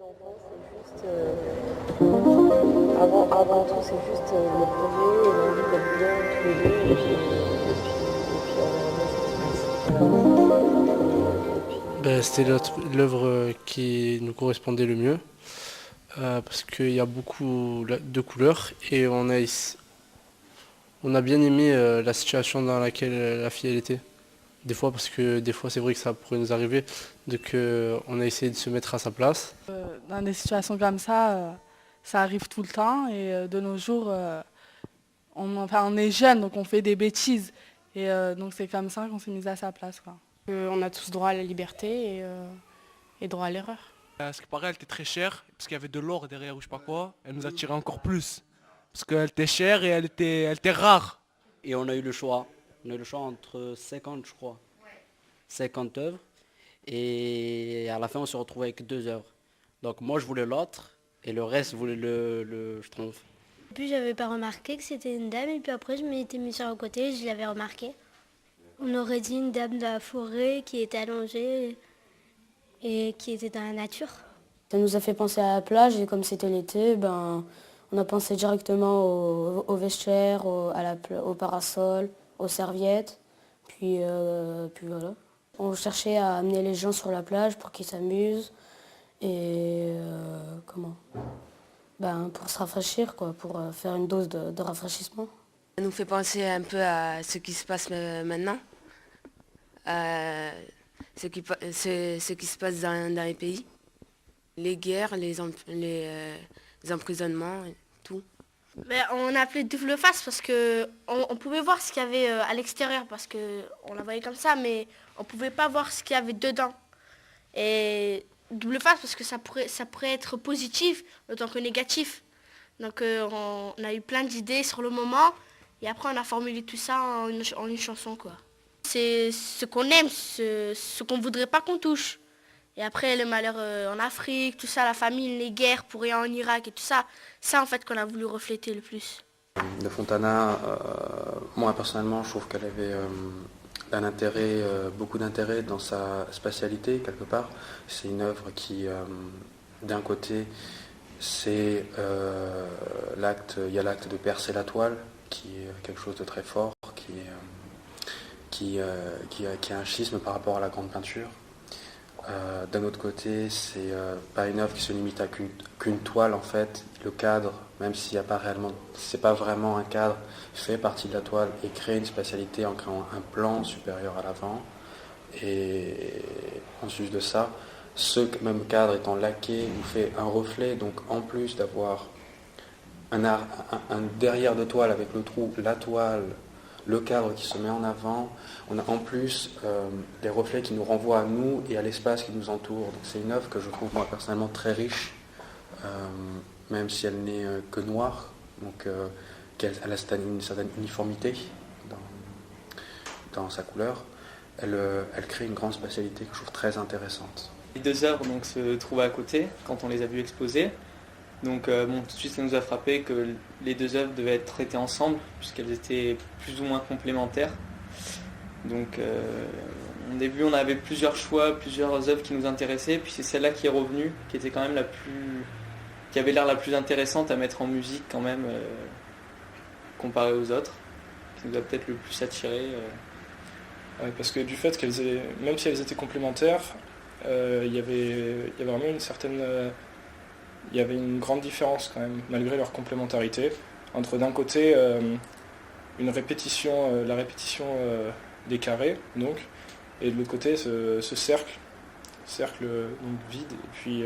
d'enfants, c'est juste. Avant tout, c'est juste le projet et l'envie d'être bien tous les deux. Et puis on verra bien ce qui se passe. Ben, c'était l'œuvre qui nous correspondait le mieux parce qu'il y a beaucoup de couleurs et on a bien aimé la situation dans laquelle la fille elle était. Des fois, parce que des fois c'est vrai que ça pourrait nous arriver, donc on a essayé de se mettre à sa place. Dans des situations comme ça arrive tout le temps et de nos jours, on est jeune, donc on fait des bêtises. Et donc c'est comme ça qu'on s'est mis à sa place, quoi. On a tous droit à la liberté et droit à l'erreur. Ce qui paraît, elle était très chère, parce qu'il y avait de l'or derrière ou je sais pas quoi. Elle nous attirait encore plus. Parce qu'elle était chère et elle était rare. Et on a eu le choix. On a eu le choix entre 50, je crois. 50 œuvres. Et à la fin, on se retrouvait avec 2 œuvres. Donc moi, je voulais l'autre. Et le reste voulait le schtroumpf. Puis j'avais pas remarqué que c'était une dame. Et puis après, je m'étais mis sur le côté et je l'avais remarqué. On aurait dit une dame de la forêt qui était allongée et qui était dans la nature. Ça nous a fait penser à la plage et comme c'était l'été, on a pensé directement aux vestiaires, au parasol, aux serviettes. Puis voilà. On cherchait à amener les gens sur la plage pour qu'ils s'amusent et pour se rafraîchir, quoi, pour faire une dose de rafraîchissement. Ça nous fait penser un peu à ce qui se passe maintenant, ce qui se passe dans les pays, les guerres, les emprisonnements, et tout. Mais on a appelé double face parce qu'on pouvait voir ce qu'il y avait à l'extérieur parce qu'on la voyait comme ça, mais on ne pouvait pas voir ce qu'il y avait dedans. Et double face parce que ça pourrait être positif autant que négatif. Donc on a eu plein d'idées sur le moment et après on a formulé tout ça en une chanson, quoi. C'est ce qu'on aime, ce qu'on ne voudrait pas qu'on touche. Et après le malheur en Afrique, tout ça, la famine, les guerres pour rien en Irak et tout ça, ça en fait qu'on a voulu refléter le plus. De Fontana, moi personnellement, je trouve qu'elle avait beaucoup d'intérêt dans sa spatialité quelque part. C'est une œuvre qui, d'un côté, c'est il y a l'acte de percer la toile, qui est quelque chose de très fort, qui a un schisme par rapport à la grande peinture. D'un autre côté, c'est pas une œuvre qui se limite à qu'une toile en fait. Le cadre, même s'il n'y a pas réellement, c'est pas vraiment un cadre, fait partie de la toile et crée une spatialité en créant un plan supérieur à l'avant. Et en sus de ça, ce même cadre étant laqué nous fait un reflet. Donc en plus d'avoir un derrière de toile avec le trou, la toile, le cadre qui se met en avant, on a en plus des reflets qui nous renvoient à nous et à l'espace qui nous entoure. Donc c'est une œuvre que je trouve moi personnellement très riche, même si elle n'est que noire, donc elle a une certaine uniformité dans sa couleur. Elle crée une grande spatialité que je trouve très intéressante. Les 2 œuvres donc, se trouvaient à côté quand on les a vues exposer. Donc tout de suite ça nous a frappé que les 2 œuvres devaient être traitées ensemble puisqu'elles étaient plus ou moins complémentaires. Donc au début on avait plusieurs choix, plusieurs œuvres qui nous intéressaient, puis c'est celle-là qui est revenue, qui était quand même qui avait l'air la plus intéressante à mettre en musique quand même comparée aux autres, qui nous a peut-être le plus attiré. Ouais, parce que du fait même si elles étaient complémentaires, il y avait vraiment il y avait une grande différence quand même, malgré leur complémentarité, entre d'un côté la répétition des carrés, donc, et de l'autre côté ce cercle donc, vide, et puis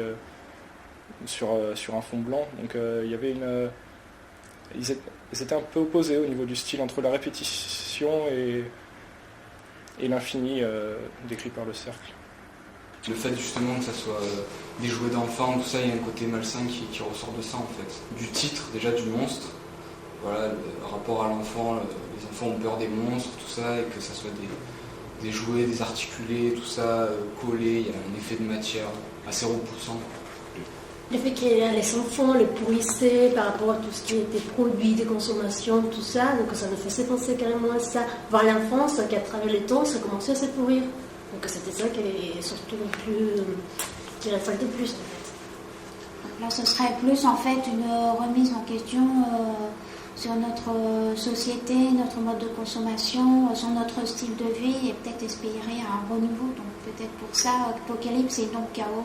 sur un fond blanc. Donc il y avait ils étaient un peu opposés au niveau du style entre la répétition et l'infini décrit par le cercle. Le fait justement que ça soit des jouets d'enfants, tout ça, il y a un côté malsain qui ressort de ça en fait. Du titre, déjà du monstre, voilà, le rapport à l'enfant, les enfants ont peur des monstres, tout ça, et que ça soit des jouets, des articulés, tout ça, collés, il y a un effet de matière assez repoussant. Le fait qu'il y ait les enfants, les pourrissaient par rapport à tout ce qui était produit de consommation, tout ça, donc ça nous faisait penser carrément à ça. Voir l'enfance qu'à travers les temps, ça commençait à se pourrir. Donc c'était ça qui est surtout le plus, qui réflectait plus en fait. Là, ce serait plus en fait une remise en question sur notre société, notre mode de consommation, sur notre style de vie et peut-être espérer un renouveau. Donc peut-être pour ça, Apocalypse et donc Chaos.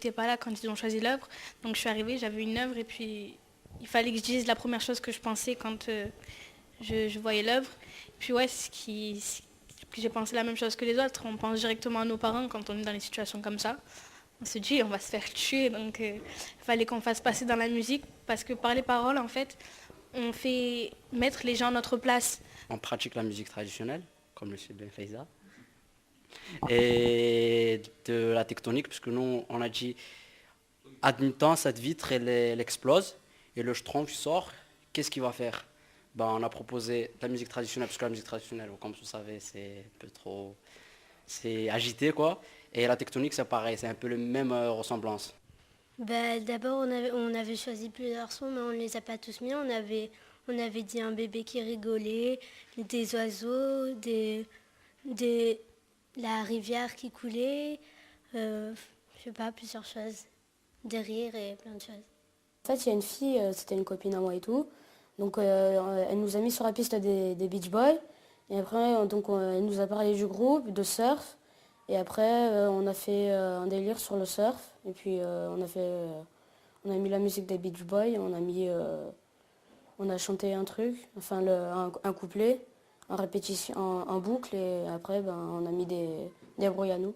J'étais pas là quand ils ont choisi l'œuvre, donc je suis arrivée, j'avais une œuvre et puis il fallait que je dise la première chose que je pensais quand je voyais l'œuvre. Puis ouais, j'ai pensé la même chose que les autres. On pense directement à nos parents quand on est dans des situations comme ça. On se dit on va se faire tuer, donc il fallait qu'on fasse passer dans la musique parce que par les paroles en fait, on fait mettre les gens à notre place. On pratique la musique traditionnelle, comme le sait bien Faiza. Et de la tectonique, puisque nous on a dit admettant cette vitre elle explose et le schtroumpf sort, qu'est-ce qu'il va faire? On a proposé la musique traditionnelle, parce que la musique traditionnelle, comme vous savez, c'est un peu trop... c'est agité quoi. Et la tectonique c'est pareil, c'est un peu la même ressemblance. D'abord on avait choisi plusieurs sons, mais on ne les a pas tous mis. On avait dit un bébé qui rigolait, des oiseaux, la rivière qui coulait, je sais pas, plusieurs choses. Des rires et plein de choses. En fait, il y a une fille, c'était une copine à moi et tout. Donc elle nous a mis sur la piste des Beach Boys. Et après, donc, elle nous a parlé du groupe, de surf. Et après, on a fait un délire sur le surf. Et puis on a mis la musique des Beach Boys. On a chanté un truc, enfin un couplet, en répétition, en boucle. Et après, on a mis des bruits à nous.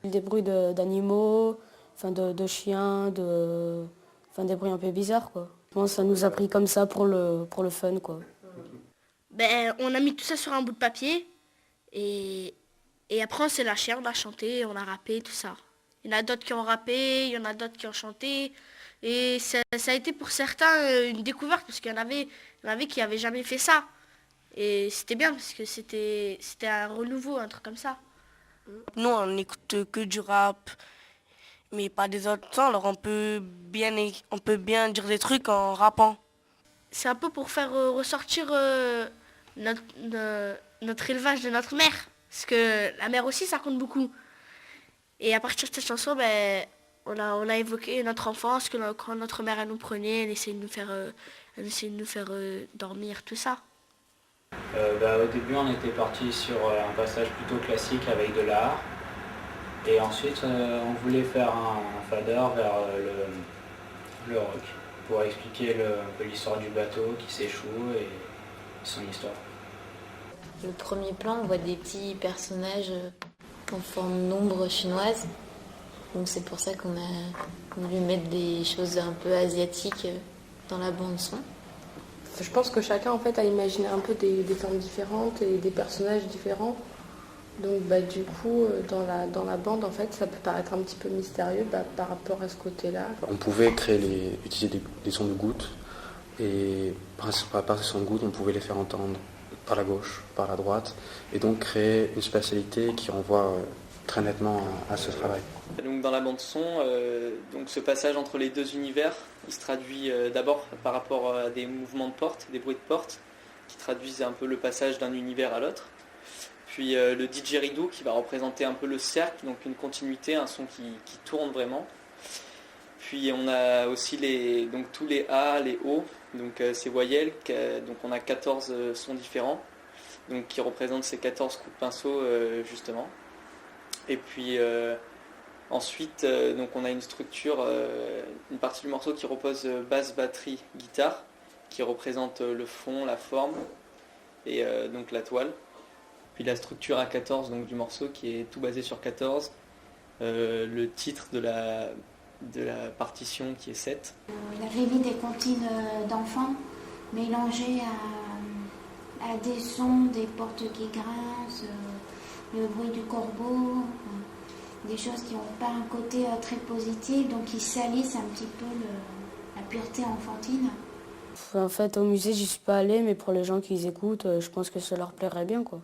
Des bruits d'animaux, enfin de chiens, des bruits un peu bizarres quoi. Bon, ça nous a pris comme ça pour le fun quoi. On a mis tout ça sur un bout de papier et après on s'est lâché, on a chanté, on a rappé, tout ça. Il y en a d'autres qui ont rappé, il y en a d'autres qui ont chanté. Et ça a été pour certains une découverte parce qu'il y en avait qui n'avaient jamais fait ça. Et c'était bien parce que c'était un renouveau, un truc comme ça. Nous on n'écoute que du rap, mais pas des autres sons, alors on peut bien dire des trucs en rappant. C'est un peu pour faire ressortir notre élevage de notre mère. Parce que la mère aussi, ça compte beaucoup. Et à partir de cette chanson, on a évoqué notre enfance, que quand notre mère elle nous prenait, elle essayait de nous faire dormir, tout ça. Au début, on était parti sur un passage plutôt classique avec de l'art. Et ensuite, on voulait faire un fader vers le rock pour expliquer un peu l'histoire du bateau qui s'échoue et son histoire. Le premier plan, on voit des petits personnages en forme d'ombre chinoise. Donc c'est pour ça qu'on a voulu mettre des choses un peu asiatiques dans la bande son. Je pense que chacun en fait a imaginé un peu des formes différentes et des personnages différents. Donc du coup dans la bande en fait ça peut paraître un petit peu mystérieux par rapport à ce côté-là. On pouvait utiliser des sons de gouttes et par ces sons de gouttes on pouvait les faire entendre par la gauche, par la droite et donc créer une spatialité qui renvoie très nettement à ce travail. Donc dans la bande son, donc ce passage entre les deux univers, il se traduit d'abord par rapport à des mouvements de porte, des bruits de porte, qui traduisent un peu le passage d'un univers à l'autre. Puis le didgeridoo qui va représenter un peu le cercle, donc une continuité, un son qui tourne vraiment. Puis on a aussi donc tous les A, les O, donc ces voyelles, donc on a 14 sons différents, donc qui représentent ces 14 coups de pinceau justement. Et puis ensuite, donc on a une structure, une partie du morceau qui repose basse, batterie, guitare, qui représente le fond, la forme et donc la toile. Puis la structure A14 donc, du morceau qui est tout basé sur 14, le titre de la partition qui est 7. Il avait mis des comptines d'enfants mélangées à des sons, des portes qui grincent, le bruit du corbeau, des choses qui n'ont pas un côté très positif, donc qui salissent un petit peu la pureté enfantine. En fait, au musée, j'y suis pas allée, mais pour les gens qui les écoutent, je pense que ça leur plairait bien, quoi.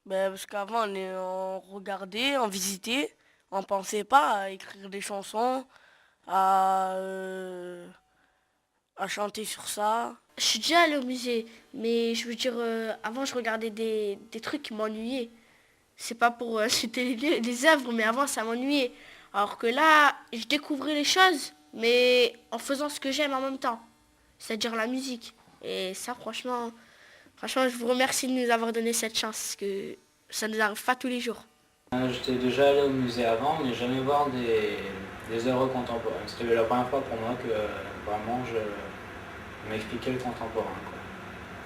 Parce qu'avant, on regardait, on visitait, on pensait pas à écrire des chansons, à chanter sur ça. Je suis déjà allée au musée, mais je veux dire, avant je regardais des trucs qui m'ennuyaient. C'est pas pour citer les œuvres, mais avant ça m'ennuyait. Alors que là, je découvrais les choses, mais en faisant ce que j'aime en même temps, c'est-à-dire la musique. Et ça, franchement, je vous remercie de nous avoir donné cette chance, parce que ça ne nous arrive pas tous les jours. J'étais déjà allé au musée avant, mais jamais voir des œuvres contemporaines. C'était la première fois pour moi que vraiment je m'expliquais le contemporain, quoi.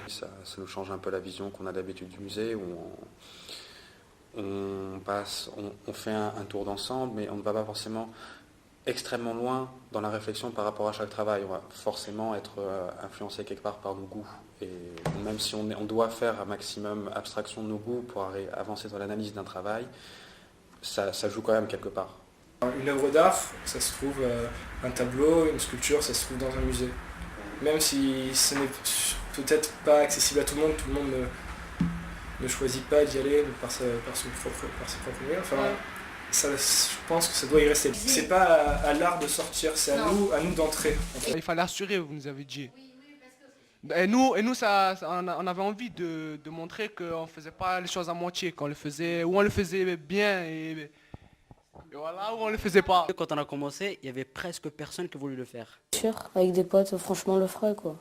Ça nous change un peu la vision qu'on a d'habitude du musée, où on fait un tour d'ensemble, mais on ne va pas forcément extrêmement loin dans la réflexion par rapport à chaque travail. On va forcément être influencé quelque part par nos goûts. Et même si on doit faire un maximum abstraction de nos goûts pour avancer dans l'analyse d'un travail, ça joue quand même quelque part. Une œuvre d'art, ça se trouve un tableau, une sculpture, ça se trouve dans un musée. Même si ce n'est peut-être pas accessible à tout le monde ne choisit pas d'y aller par ses propres moyens. Enfin, ça, je pense que ça doit y rester. C'est pas à l'art de sortir, c'est à nous d'entrer. En fait. Il fallait assurer, vous nous avez dit. Et nous on avait envie de montrer qu'on ne faisait pas les choses à moitié, qu'on le faisait, ou on le faisait bien, et voilà, ou on le faisait pas. Quand on a commencé, il y avait presque personne qui voulait le faire. Sûr, avec des potes, franchement, on le ferait, quoi.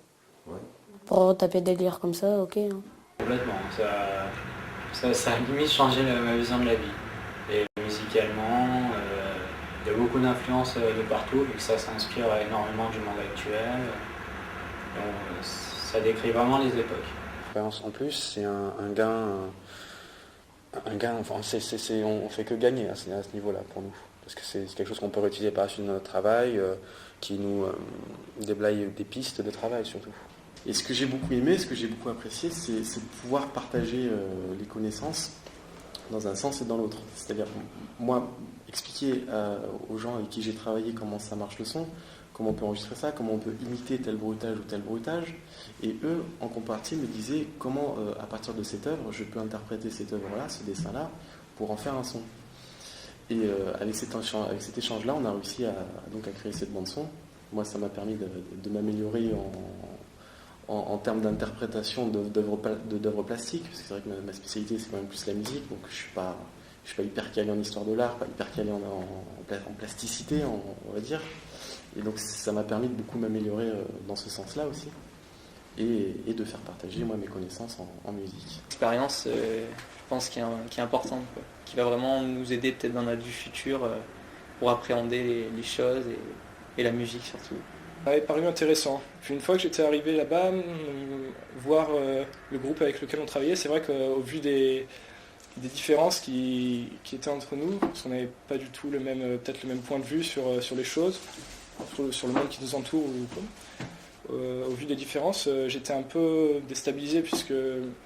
Ouais. Pour taper des délires comme ça, ok. Hein. Complètement, ça a limite changé ma vision de la vie. Et musicalement, il y a beaucoup d'influences de partout, vu que ça s'inspire énormément du monde actuel. Donc, ça décrit vraiment les époques. En plus, c'est un gain, enfin, on fait que gagner à ce niveau-là pour nous. Parce que c'est quelque chose qu'on peut réutiliser par la suite de notre travail, qui nous déblaye des pistes de travail surtout. Et ce que j'ai beaucoup aimé, ce que j'ai beaucoup apprécié, c'est de pouvoir partager les connaissances dans un sens et dans l'autre. C'est-à-dire, moi, expliquer aux gens avec qui j'ai travaillé comment ça marche le son, comment on peut enregistrer ça, comment on peut imiter tel bruitage ou tel bruitage. Et eux, en contrepartie, me disaient comment, à partir de cette œuvre, je peux interpréter cette œuvre-là, ce dessin-là, pour en faire un son. Et avec cet échange-là, on a réussi à créer cette bande-son. Moi, ça m'a permis de m'améliorer en termes d'interprétation d'œuvres plastiques, parce que c'est vrai que ma spécialité, c'est quand même plus la musique, donc je suis pas hyper calé en histoire de l'art, pas hyper calé en plasticité, on va dire. Et donc ça m'a permis de beaucoup m'améliorer dans ce sens-là aussi, et de faire partager moi mes connaissances en musique. L'expérience, je pense, qui est importante, quoi, qui va vraiment nous aider peut-être dans notre vie future pour appréhender les choses et la musique surtout. Ça m'avait paru intéressant. Puis une fois que j'étais arrivé là-bas, voir le groupe avec lequel on travaillait, c'est vrai qu'au vu des différences qui étaient entre nous, parce qu'on n'avait pas du tout peut-être le même point de vue sur les choses, sur le monde qui nous entoure, au vu des différences, j'étais un peu déstabilisé, puisque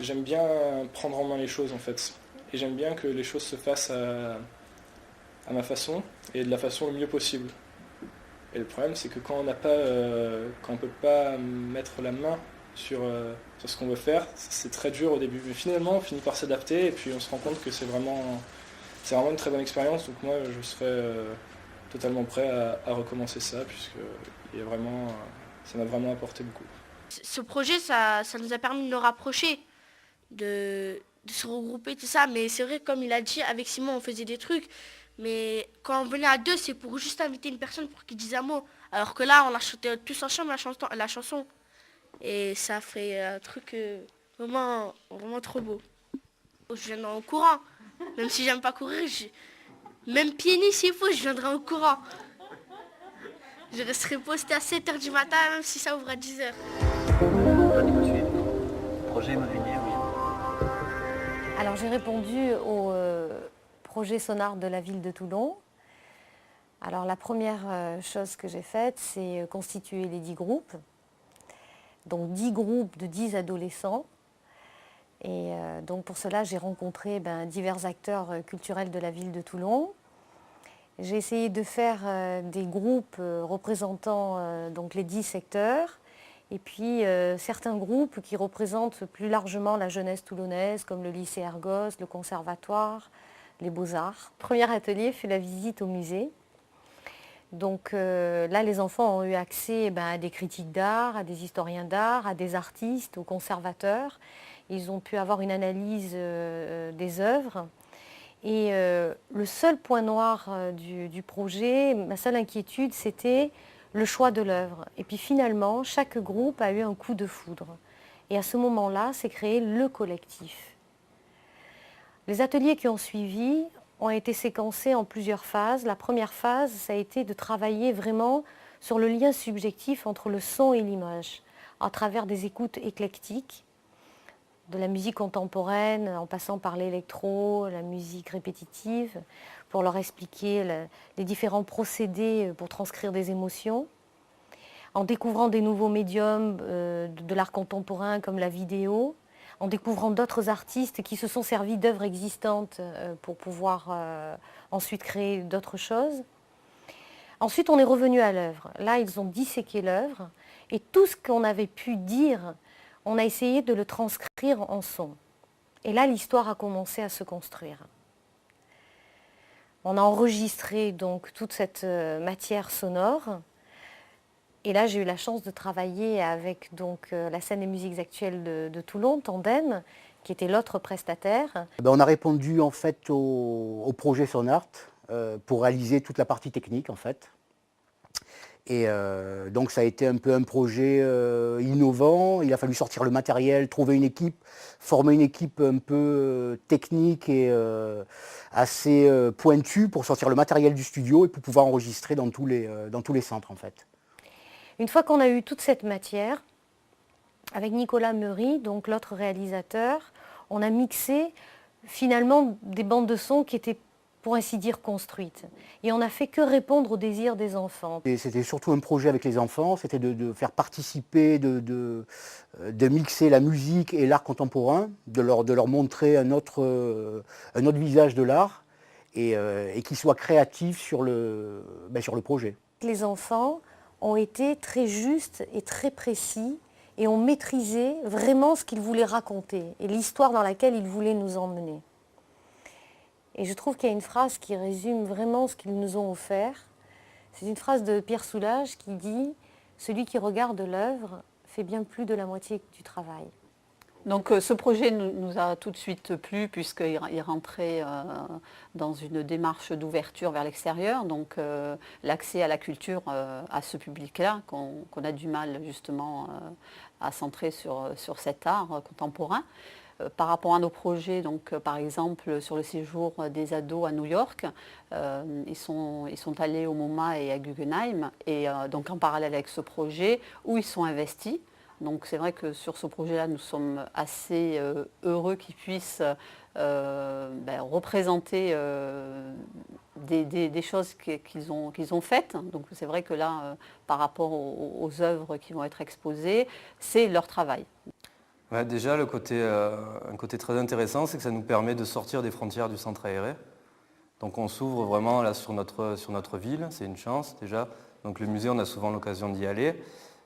j'aime bien prendre en main les choses en fait. Et j'aime bien que les choses se fassent à ma façon, et de la façon le mieux possible. Et le problème, c'est que quand on ne peut pas mettre la main sur ce qu'on veut faire, c'est très dur au début. Mais finalement, on finit par s'adapter et puis on se rend compte que c'est vraiment une très bonne expérience. Donc moi, je serais totalement prêt à recommencer ça, puisque ça m'a vraiment apporté beaucoup. Ce projet, ça nous a permis de nous rapprocher, de se regrouper, tout ça. Mais c'est vrai, comme il a dit, avec Simon, on faisait des trucs. Mais quand on venait à deux, c'est pour juste inviter une personne pour qu'il dise un mot. Alors que là, on a chanté tous ensemble la chanson. Et ça fait un truc vraiment, vraiment trop beau. Je viendrai en courant. Même si j'aime pas courir, même pieds nus s'il faut, je viendrai en courant. Je resterai posté à 7h du matin, même si ça ouvre à 10h. Projet immobilier, oui. Alors j'ai répondu au projet sonar de la ville de Toulon. Alors la première chose que j'ai faite, c'est constituer les 10 groupes. Donc 10 groupes de 10 adolescents. Et donc pour cela, j'ai rencontré divers acteurs culturels de la ville de Toulon. J'ai essayé de faire des groupes représentant donc les 10 secteurs. Et puis certains groupes qui représentent plus largement la jeunesse toulonnaise, comme le lycée Argos, le conservatoire, les beaux-arts. Le premier atelier fut la visite au musée. Donc là, les enfants ont eu accès à des critiques d'art, à des historiens d'art, à des artistes, aux conservateurs. Ils ont pu avoir une analyse des œuvres. Et le seul point noir du projet, ma seule inquiétude, c'était le choix de l'œuvre. Et puis finalement, chaque groupe a eu un coup de foudre. Et à ce moment-là, s'est créé le collectif. Les ateliers qui ont suivi ont été séquencés en plusieurs phases. La première phase, ça a été de travailler vraiment sur le lien subjectif entre le son et l'image, à travers des écoutes éclectiques, de la musique contemporaine, en passant par l'électro, la musique répétitive, pour leur expliquer les différents procédés pour transcrire des émotions, en découvrant des nouveaux médiums de l'art contemporain comme la vidéo, en découvrant d'autres artistes qui se sont servis d'œuvres existantes pour pouvoir ensuite créer d'autres choses. Ensuite, on est revenu à l'œuvre. Là, ils ont disséqué l'œuvre et tout ce qu'on avait pu dire, on a essayé de le transcrire en son. Et là, l'histoire a commencé à se construire. On a enregistré donc toute cette matière sonore. Et là, j'ai eu la chance de travailler avec donc, la scène des musiques actuelles de Toulon, Tandem, qui était l'autre prestataire. On a répondu en fait au projet Sonart pour réaliser toute la partie technique en fait. Et donc ça a été un peu un projet innovant. Il a fallu sortir le matériel, trouver une équipe, former une équipe un peu technique et assez pointue pour sortir le matériel du studio et pour pouvoir enregistrer dans tous les centres en fait. Une fois qu'on a eu toute cette matière, avec Nicolas Meury, donc l'autre réalisateur, on a mixé finalement des bandes de son qui étaient pour ainsi dire construites. Et on n'a fait que répondre aux désirs des enfants. C'était surtout un projet avec les enfants, c'était de faire participer, de mixer la musique et l'art contemporain, de leur montrer un autre visage de l'art et qu'ils soient créatifs sur le projet. Les enfants ont été très justes et très précis et ont maîtrisé vraiment ce qu'ils voulaient raconter et l'histoire dans laquelle ils voulaient nous emmener. Et je trouve qu'il y a une phrase qui résume vraiment ce qu'ils nous ont offert. C'est une phrase de Pierre Soulages qui dit « Celui qui regarde l'œuvre fait bien plus de la moitié du travail ». Donc ce projet nous a tout de suite plu puisqu'il rentrait dans une démarche d'ouverture vers l'extérieur, donc l'accès à la culture à ce public-là qu'on a du mal justement à centrer sur cet art contemporain. Par rapport à nos projets, donc, par exemple sur le séjour des ados à New York, ils sont allés au MoMA et à Guggenheim, et donc en parallèle avec ce projet où ils sont investis. Donc c'est vrai que sur ce projet-là, nous sommes assez heureux qu'ils puissent représenter des choses qu'ils ont faites. Donc c'est vrai que là, par rapport aux œuvres qui vont être exposées, c'est leur travail. Ouais, déjà, un côté très intéressant, c'est que ça nous permet de sortir des frontières du centre aéré. Donc on s'ouvre vraiment là sur notre ville, c'est une chance déjà. Donc le musée, on a souvent l'occasion d'y aller.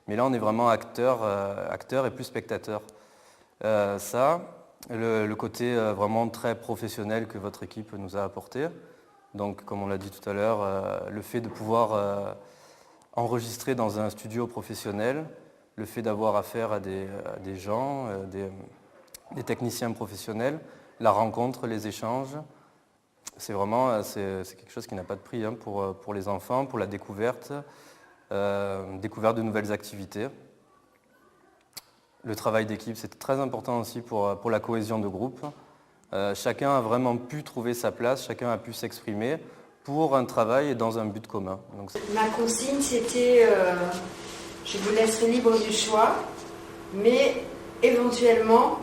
Mais là, on est vraiment acteur et plus spectateur. Le côté vraiment très professionnel que votre équipe nous a apporté. Donc, comme on l'a dit tout à l'heure, le fait de pouvoir enregistrer dans un studio professionnel, le fait d'avoir affaire à des gens, des techniciens professionnels, la rencontre, les échanges, c'est quelque chose qui n'a pas de prix pour les enfants, pour la découverte. Découverte de nouvelles activités. Le travail d'équipe, c'est très important aussi pour la cohésion de groupe. Chacun a vraiment pu trouver sa place, chacun a pu s'exprimer pour un travail et dans un but commun. Donc, ma consigne, c'était je vous laisserai libre du choix, mais éventuellement,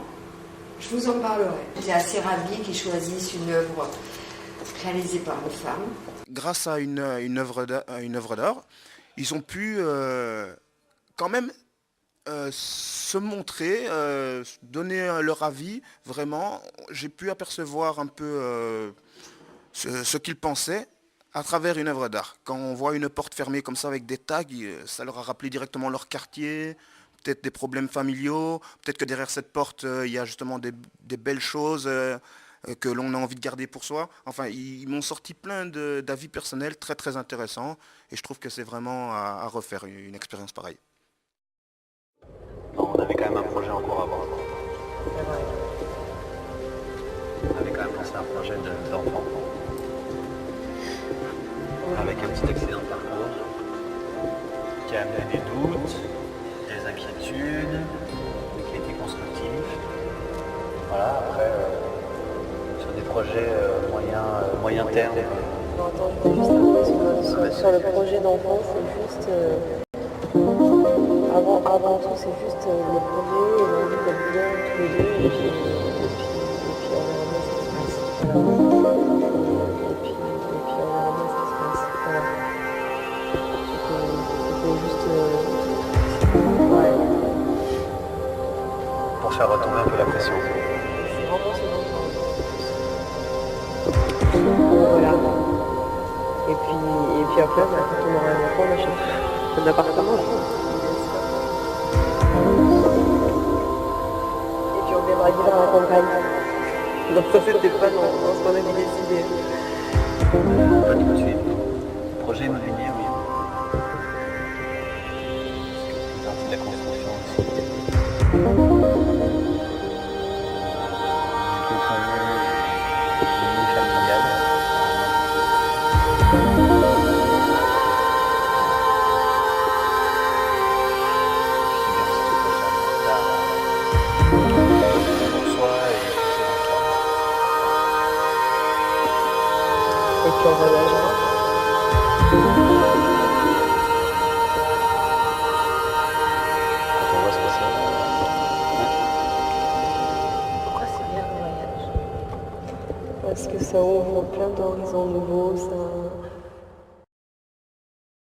je vous en parlerai. J'étais assez ravie qu'ils choisissent une œuvre réalisée par une femme. Grâce à une œuvre d'art, ils ont pu quand même se montrer, donner leur avis, vraiment. J'ai pu apercevoir un peu ce qu'ils pensaient à travers une œuvre d'art. Quand on voit une porte fermée comme ça avec des tags, ça leur a rappelé directement leur quartier, peut-être des problèmes familiaux, peut-être que derrière cette porte, il y a justement des belles choses que l'on a envie de garder pour soi. Enfin, ils m'ont sorti plein d'avis personnels très très intéressants et je trouve que c'est vraiment à refaire une expérience pareille. On avait quand même un projet en cours avant. On avait quand même lancé un projet. projet d'enfant. Avec un petit accident de parcours qui a amené des doutes, des inquiétudes, mais qui a été constructif. Voilà, après, sur des projets moyen terme. Sur le projet d'enfant, c'est juste... avant tout, c'est juste le projet et l'envie d'être bien tous les deux. Et puis on verra bien ce qui se passe. Voilà. Et puis on verra bien ce qui se passe. Voilà. C'était juste... ouais. Pour faire retomber un peu la pression. C'est vraiment ce dont voilà. Et puis après, quand on aura un enfant, on achète un appartement. Et puis on viendra vivre à la campagne. Donc ça, c'était pas dans ce qu'on avait décidé. Pas tout de suite. Projet immobilier, oui. Parce que c'est partie de la construction aussi. Et puis on voyagera. Quand on voit ce que c'est. Pourquoi c'est bien le voyage? Parce que ça ouvre plein d'horizons nouveaux, ça...